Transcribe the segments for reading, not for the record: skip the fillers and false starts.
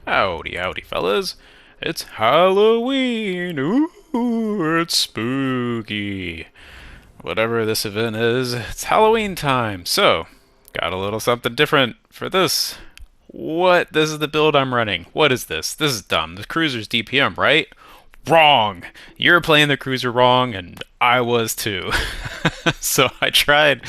Howdy, howdy, fellas. It's Halloween. Ooh, it's spooky. Whatever this event is, it's Halloween time. So, got a little something different for this. What? This is the build I'm running. What is this? This is dumb. The cruiser's DPM, right? Wrong. You're playing the cruiser wrong, and I was too. So I tried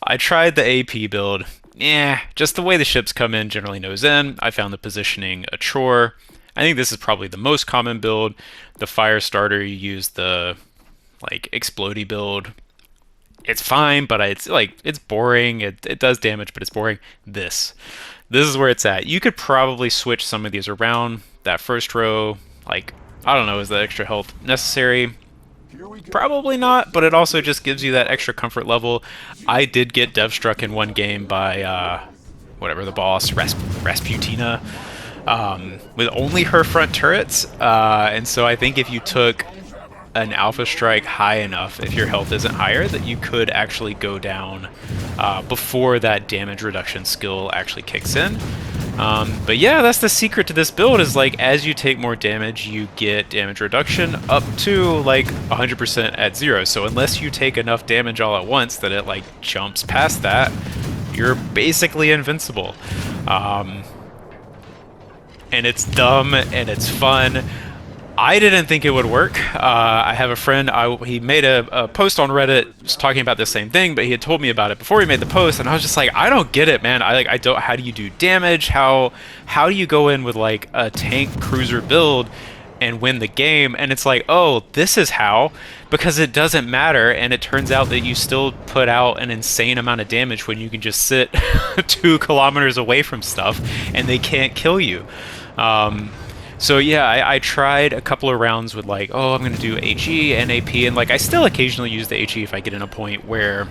the AP build. Yeah, just the way the ships come in generally nose in. I found the positioning a chore. I think this is probably the most common build. The fire starter, you use the like explodey build. It's fine, but it's boring. It does damage, but it's boring. This is where it's at. You could probably switch some of these around. That first row, like I don't know, is that extra health necessary? Probably not, but it also just gives you that extra comfort level. I did get devstruck in one game by whatever the boss, Rasputina, with only her front turrets. And so I think if you took an alpha strike high enough, if your health isn't higher, that you could actually go down before that damage reduction skill actually kicks in. But yeah, that's the secret to this build is like as you take more damage, you get damage reduction up to like 100% at 0. So unless you take enough damage all at once that it like jumps past that, you're basically invincible. And it's dumb and it's fun. I didn't think it would work. I have a friend, he made a post on Reddit just talking about the same thing, but he had told me about it before he made the post, and I was just like, I don't get it, man. I don't, how do you do damage? How do you go in with like a tank cruiser build and win the game? And it's like, oh, this is how, because it doesn't matter, and it turns out that you still put out an insane amount of damage when you can just sit 2 kilometers away from stuff and they can't kill you. So yeah, I tried a couple of rounds with like, oh, I'm gonna do HE and AP, and like I still occasionally use the HE if I get in a point where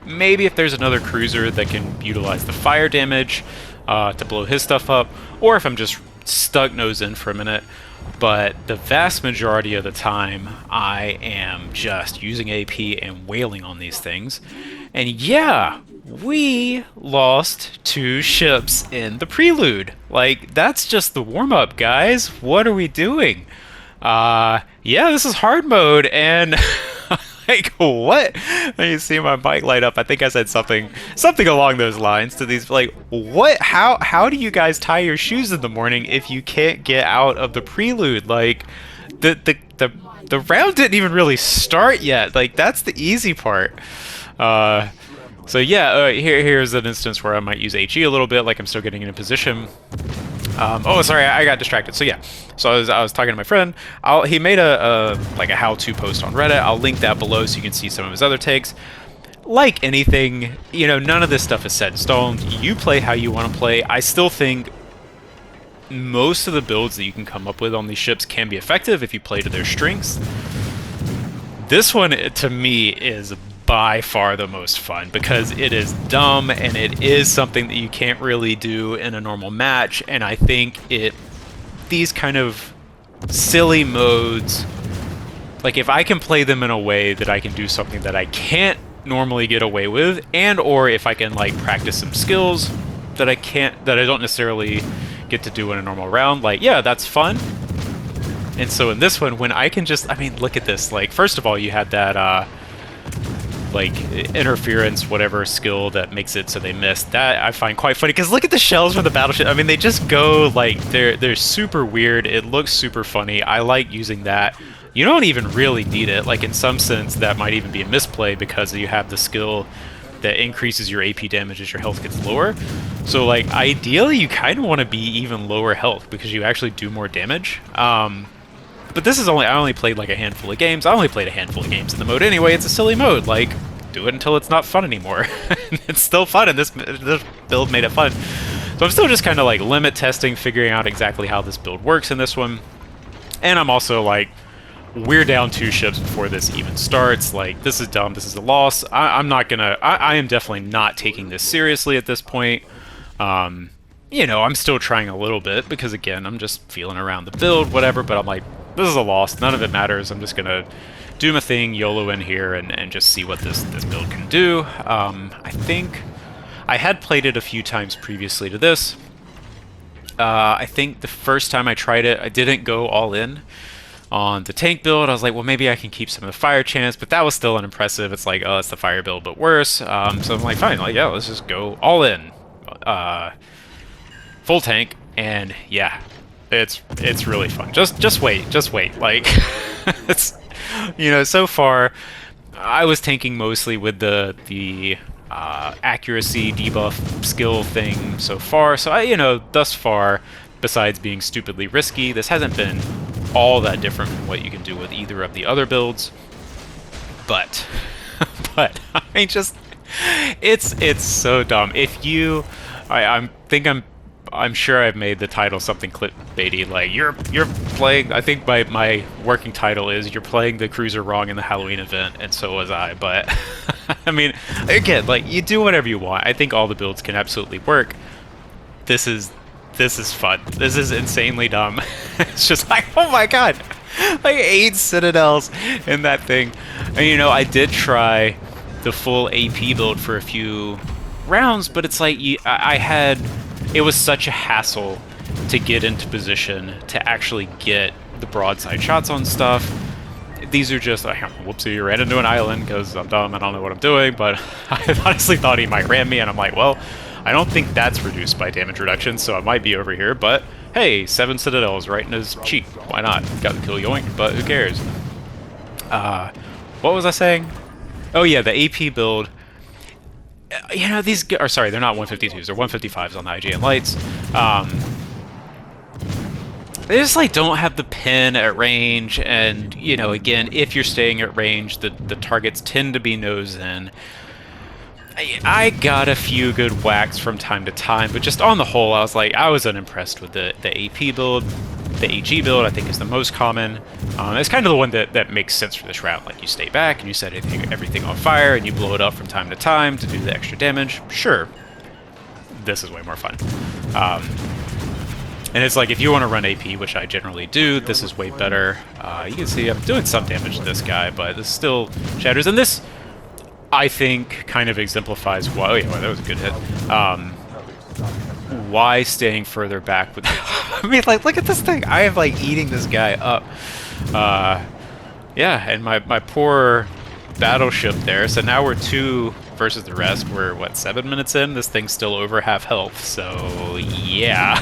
maybe if there's another cruiser that can utilize the fire damage to blow his stuff up, or if I'm just stuck nose in for a minute. But the vast majority of the time, I am just using AP and wailing on these things. And yeah, we lost 2 ships in the prelude. Like, that's just the warm-up, guys. What are we doing? Yeah, this is hard mode, and like, what? You see my mic light up. I think I said something along those lines to these, like, what? How do you guys tie your shoes in the morning if you can't get out of the prelude? Like, the round didn't even really start yet. Like, that's the easy part. So yeah, here's an instance where I might use HE a little bit, like I'm still getting in a position. Oh, sorry, I got distracted. So yeah, so I was talking to my friend. He made a like a how-to post on Reddit. I'll link that below so you can see some of his other takes. Like anything, you know, none of this stuff is set in stone. You play how you want to play. I still think most of the builds that you can come up with on these ships can be effective if you play to their strengths. This one, to me, is by far the most fun because it is dumb and it is something that you can't really do in a normal match, and I think these kind of silly modes, like if I can play them in a way that I can do something that I can't normally get away with, and or if I can like practice some skills that I don't necessarily get to do in a normal round, like yeah, that's fun. And so in this one, when I can just, I mean, look at this, like first of all you had that like interference whatever skill that makes it so they miss. That I find quite funny because look at the shells from the battleship. I mean, they just go like they're super weird. It looks super funny. I like using that. You don't even really need it. Like in some sense that might even be a misplay because you have the skill that increases your AP damage as your health gets lower. So like ideally you kind of want to be even lower health because you actually do more damage. But this is I only played like a handful of games. I only played a handful of games in the mode anyway. It's a silly mode. Like, do it until it's not fun anymore. It's still fun, and this build made it fun. So I'm still just kind of like limit testing, figuring out exactly how this build works in this one. And I'm also like, we're down 2 ships before this even starts. Like, this is dumb. This is a loss. I'm not gonna. I am definitely not taking this seriously at this point. You know, I'm still trying a little bit because again, I'm just feeling around the build, whatever. But I'm like, this is a loss. None of it matters. I'm just gonna do my thing, YOLO in here, and just see what this build can do. I think I had played it a few times previously to this, I think the first time I tried it, I didn't go all in on the tank build. I was like, well, maybe I can keep some of the fire chance, but that was still unimpressive. It's like, oh, it's the fire build, but worse. So I'm like, fine, like, yeah, let's just go all in, full tank, and yeah, it's really fun. Just wait. Like, it's so far, I was tanking mostly with the accuracy debuff skill thing so far. So thus far, besides being stupidly risky, this hasn't been all that different from what you can do with either of the other builds. But, but I mean, it's so dumb. If you, I'm sure I've made the title something clickbaity, like you're playing. I think my working title is "You're playing the cruiser wrong in the Halloween event," and so was I. But I mean, again, like you do whatever you want. I think all the builds can absolutely work. This is fun. This is insanely dumb. It's just like, oh my god, like 8 citadels in that thing. And I did try the full AP build for a few rounds, but it's like it was such a hassle to get into position to actually get the broadside shots on stuff. These are just, whoopsie, ran into an island because I'm dumb, I don't know what I'm doing, but I honestly thought he might ram me, and I'm like, well, I don't think that's reduced by damage reduction, so I might be over here, but hey, 7 citadels right in his cheek. Why not? Got the kill yoink, but who cares? What was I saying? Oh yeah, the AP build. These are, sorry, they're not 152s, they're 155s on the IGN lights. They just like don't have the pin at range, and again, if you're staying at range, the targets tend to be nose in. I got a few good whacks from time to time, but just on the whole, I was unimpressed with the AP build. The AG build, I think, is the most common. It's kind of the one that makes sense for this round. Like, you stay back, and you set everything on fire, and you blow it up from time to time to do the extra damage. Sure. This is way more fun. And it's like, if you want to run AP, which I generally do, this is way better. You can see I'm doing some damage to this guy, but this still shatters. And this, I think, kind of exemplifies why... Oh, yeah, well, that was a good hit. Why staying further back with... I mean, like, look at this thing. I am, like, eating this guy up. Yeah, and my poor battleship there. So now we're 2 versus the rest. We're, what, 7 minutes in? This thing's still over half health. So, yeah.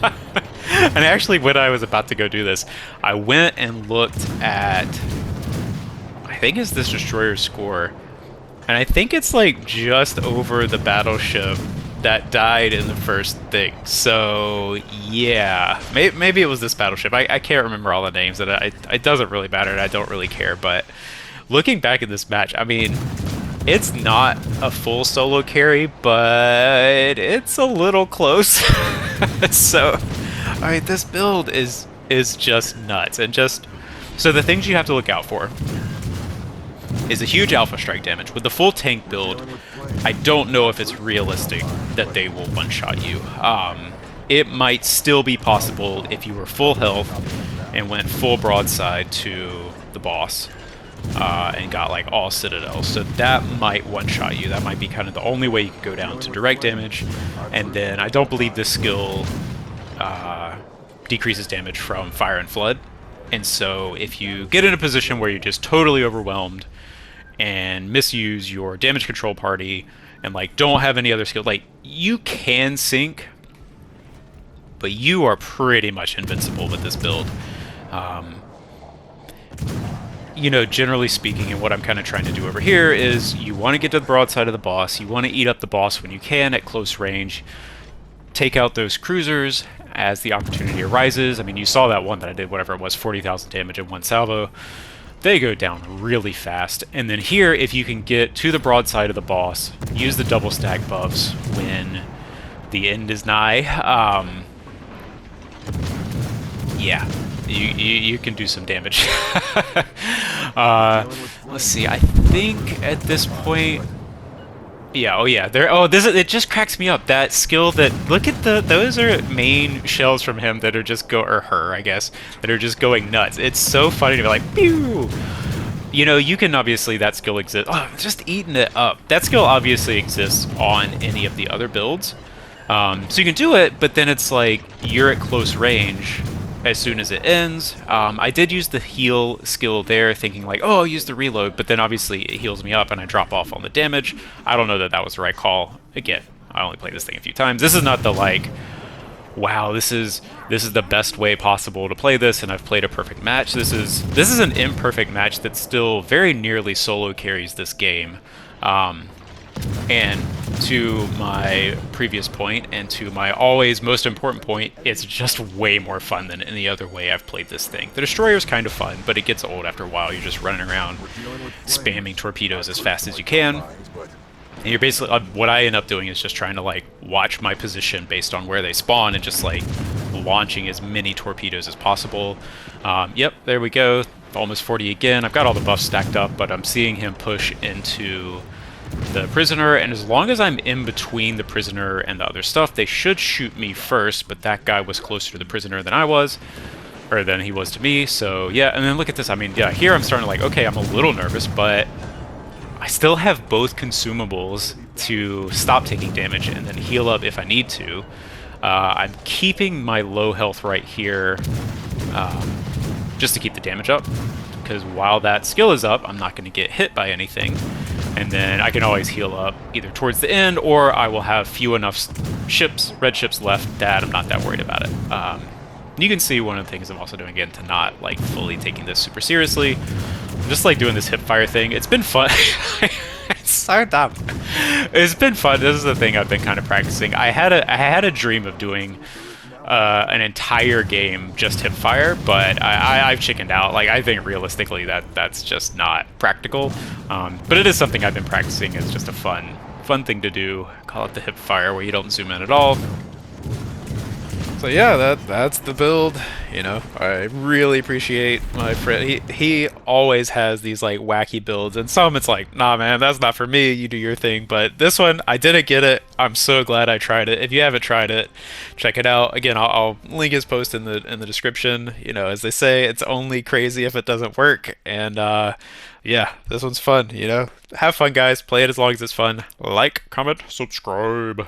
And actually, when I was about to go do this, I went and looked at... I think it's this destroyer score. And I think it's, like, just over the battleship that died in the first thing. So, yeah. Maybe it was this battleship. I can't remember all the names, and it doesn't really matter, and I don't really care. But looking back at this match, I mean, it's not a full solo carry, but it's a little close. So, I mean, this build is just nuts. And just... So the things you have to look out for is a huge alpha strike damage. With the full tank build, I don't know if it's realistic that they will one-shot you. It might still be possible if you were full health and went full broadside to the boss and got like all citadels. So that might one-shot you. That might be kind of the only way you could go down to direct damage. And then I don't believe this skill decreases damage from fire and flood. And so if you get in a position where you're just totally overwhelmed and misuse your damage control party and like don't have any other skill, like you can sink, but you are pretty much invincible with this build. Generally speaking, and what I'm kind of trying to do over here is you want to get to the broadside of the boss, you want to eat up the boss when you can at close range, take out those cruisers as the opportunity arises. I mean, you saw that one that I did, whatever it was, 40,000 damage in one salvo. They go down really fast. And then here, if you can get to the broadside of the boss, use the double stack buffs when the end is nigh. Yeah, you can do some damage. Let's see, I think at this point... Yeah, oh yeah, it just cracks me up, that skill that, look at those are main shells from him that are just or her, I guess, that are just going nuts. It's so funny to be like, pew! You can obviously, that skill exists, just eating it up. That skill obviously exists on any of the other builds. So you can do it, but then it's like you're at close range as soon as it ends. I did use the heal skill there, thinking like, oh, I'll use the reload, but then obviously it heals me up and I drop off on the damage. I don't know that that was the right call. Again, I only played this thing a few times. This is not the like, wow, this is the best way possible to play this, and I've played a perfect match. This is an imperfect match that still very nearly solo carries this game. And to my previous point, and to my always most important point, it's just way more fun than any other way I've played this thing. The Destroyer's kind of fun, but it gets old after a while. You're just running around spamming torpedoes as fast as you can. And you're basically, what I end up doing is just trying to like watch my position based on where they spawn and just like launching as many torpedoes as possible. Yep, there we go. Almost 40 again. I've got all the buffs stacked up, but I'm seeing him push into the prisoner, and as long as I'm in between the prisoner and the other stuff, they should shoot me first, but that guy was closer to the prisoner than I was, or than he was to me, so yeah. And then look at this. I mean, yeah, here I'm starting to like, okay, I'm a little nervous, but I still have both consumables to stop taking damage and then heal up if I need to. I'm keeping my low health right here just to keep the damage up, because while that skill is up, I'm not going to get hit by anything. And then I can always heal up either towards the end, or I will have few enough ships, red ships left that I'm not that worried about it. You can see one of the things I'm also doing again to not like fully taking this super seriously. I'm just like doing this hip fire thing. It's been fun. It's so dumb. It's been fun. This is the thing I've been kind of practicing. I had a dream of doing an entire game just hip fire, but I've chickened out. Like, I think realistically that's just not practical. But it is something I've been practicing as just a fun thing to do. Call it the hip fire, where you don't zoom in at all. So yeah, that's the build. You know, I really appreciate my friend. He always has these like wacky builds, and some it's like, nah, man, that's not for me. You do your thing. But this one, I didn't get it. I'm so glad I tried it. If you haven't tried it, check it out. Again, I'll link his post in the description. You know, as they say, it's only crazy if it doesn't work. And yeah, this one's fun. You know, have fun, guys. Play it as long as it's fun. Like, comment, subscribe.